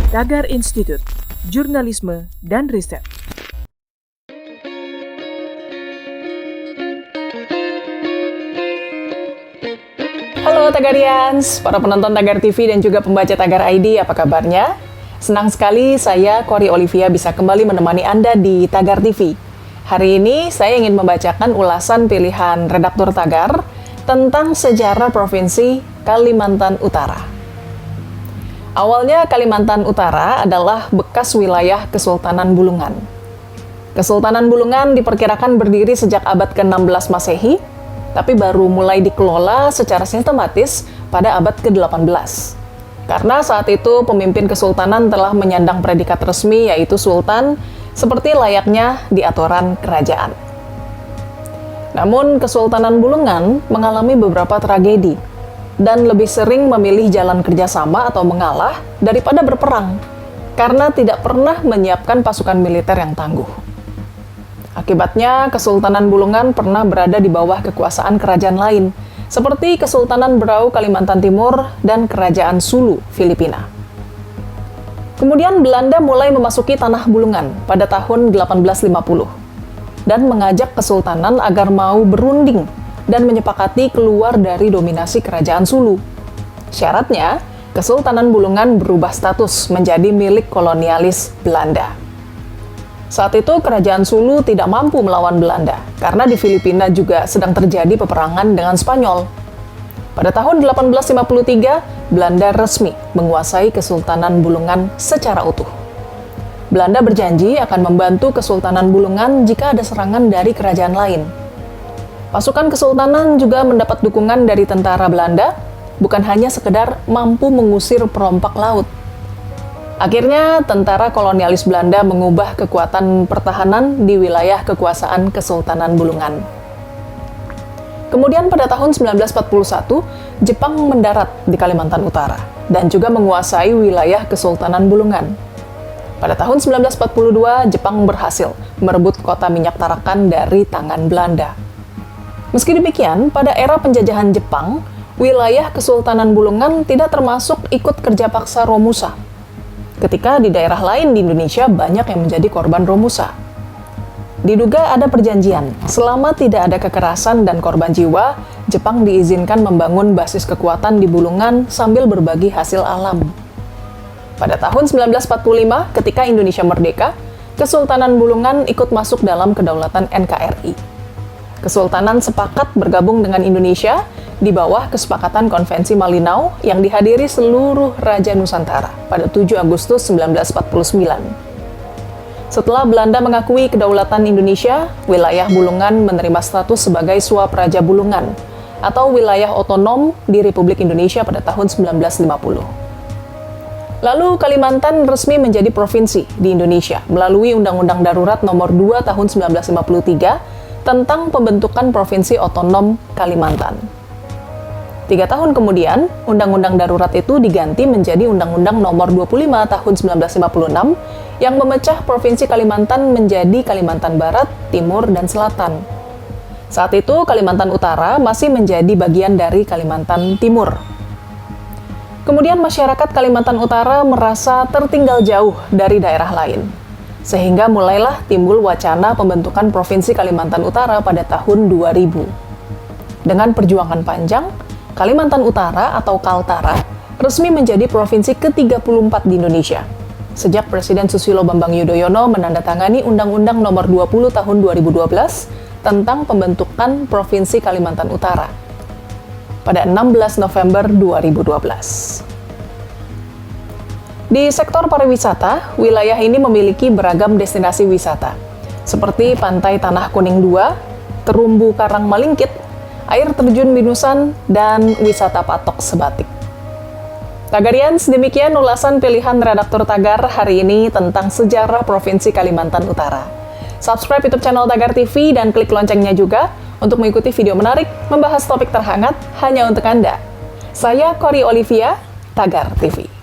Tagar Institute, Jurnalisme dan Riset. Halo Tagarians, para penonton Tagar TV dan juga pembaca Tagar ID, apa kabarnya? Senang sekali saya, Kori Olivia, bisa kembali menemani Anda di Tagar TV. Hari ini saya ingin membacakan ulasan pilihan redaktur Tagar tentang sejarah Provinsi Kalimantan Utara. Awalnya Kalimantan Utara adalah bekas wilayah Kesultanan Bulungan. Kesultanan Bulungan diperkirakan berdiri sejak abad ke-16 Masehi, tapi baru mulai dikelola secara sistematis pada abad ke-18. Karena saat itu pemimpin kesultanan telah menyandang predikat resmi yaitu sultan, seperti layaknya di aturan kerajaan. Namun Kesultanan Bulungan mengalami beberapa tragedi dan lebih sering memilih jalan kerjasama atau mengalah daripada berperang karena tidak pernah menyiapkan pasukan militer yang tangguh. Akibatnya, Kesultanan Bulungan pernah berada di bawah kekuasaan kerajaan lain, seperti Kesultanan Berau Kalimantan Timur dan Kerajaan Sulu, Filipina. Kemudian Belanda mulai memasuki tanah Bulungan pada tahun 1850 dan mengajak Kesultanan agar mau berunding dan menyepakati keluar dari dominasi Kerajaan Sulu. Syaratnya, Kesultanan Bulungan berubah status menjadi milik kolonialis Belanda. Saat itu Kerajaan Sulu tidak mampu melawan Belanda, karena di Filipina juga sedang terjadi peperangan dengan Spanyol. Pada tahun 1853, Belanda resmi menguasai Kesultanan Bulungan secara utuh. Belanda berjanji akan membantu Kesultanan Bulungan jika ada serangan dari kerajaan lain. Pasukan Kesultanan juga mendapat dukungan dari tentara Belanda, bukan hanya sekedar mampu mengusir perompak laut. Akhirnya, tentara kolonialis Belanda mengubah kekuatan pertahanan di wilayah kekuasaan Kesultanan Bulungan. Kemudian pada tahun 1941, Jepang mendarat di Kalimantan Utara dan juga menguasai wilayah Kesultanan Bulungan. Pada tahun 1942, Jepang berhasil merebut kota minyak Tarakan dari tangan Belanda. Meski demikian, pada era penjajahan Jepang, wilayah Kesultanan Bulungan tidak termasuk ikut kerja paksa Romusa. Ketika di daerah lain di Indonesia banyak yang menjadi korban Romusa. Diduga ada perjanjian, selama tidak ada kekerasan dan korban jiwa, Jepang diizinkan membangun basis kekuatan di Bulungan sambil berbagi hasil alam. Pada tahun 1945, ketika Indonesia merdeka, Kesultanan Bulungan ikut masuk dalam kedaulatan NKRI. Kesultanan sepakat bergabung dengan Indonesia di bawah kesepakatan Konvensi Malinau yang dihadiri seluruh Raja Nusantara pada 7 Agustus 1949. Setelah Belanda mengakui kedaulatan Indonesia, wilayah Bulungan menerima status sebagai Suap Raja Bulungan atau wilayah otonom di Republik Indonesia pada tahun 1950. Lalu Kalimantan resmi menjadi provinsi di Indonesia melalui Undang-Undang Darurat Nomor 2 Tahun 1953 tentang pembentukan Provinsi Otonom Kalimantan. 3 tahun kemudian, Undang-Undang Darurat itu diganti menjadi Undang-Undang Nomor 25 Tahun 1956 yang memecah Provinsi Kalimantan menjadi Kalimantan Barat, Timur, dan Selatan. Saat itu Kalimantan Utara masih menjadi bagian dari Kalimantan Timur. Kemudian masyarakat Kalimantan Utara merasa tertinggal jauh dari daerah lain, sehingga mulailah timbul wacana pembentukan Provinsi Kalimantan Utara pada tahun 2000. Dengan perjuangan panjang, Kalimantan Utara atau Kaltara resmi menjadi provinsi ke-34 di Indonesia, sejak Presiden Susilo Bambang Yudhoyono menandatangani Undang-Undang Nomor 20 Tahun 2012 tentang pembentukan Provinsi Kalimantan Utara pada 16 November 2012. Di sektor pariwisata, wilayah ini memiliki beragam destinasi wisata, seperti Pantai Tanah Kuning 2, Terumbu Karang Malingkit, Air Terjun Binusan, dan wisata Patok Sebatik. Tagarians, demikian ulasan pilihan redaktur Tagar hari ini tentang sejarah Provinsi Kalimantan Utara. Subscribe YouTube channel Tagar TV dan klik loncengnya juga untuk mengikuti video menarik membahas topik terhangat hanya untuk Anda. Saya Kori Olivia, Tagar TV.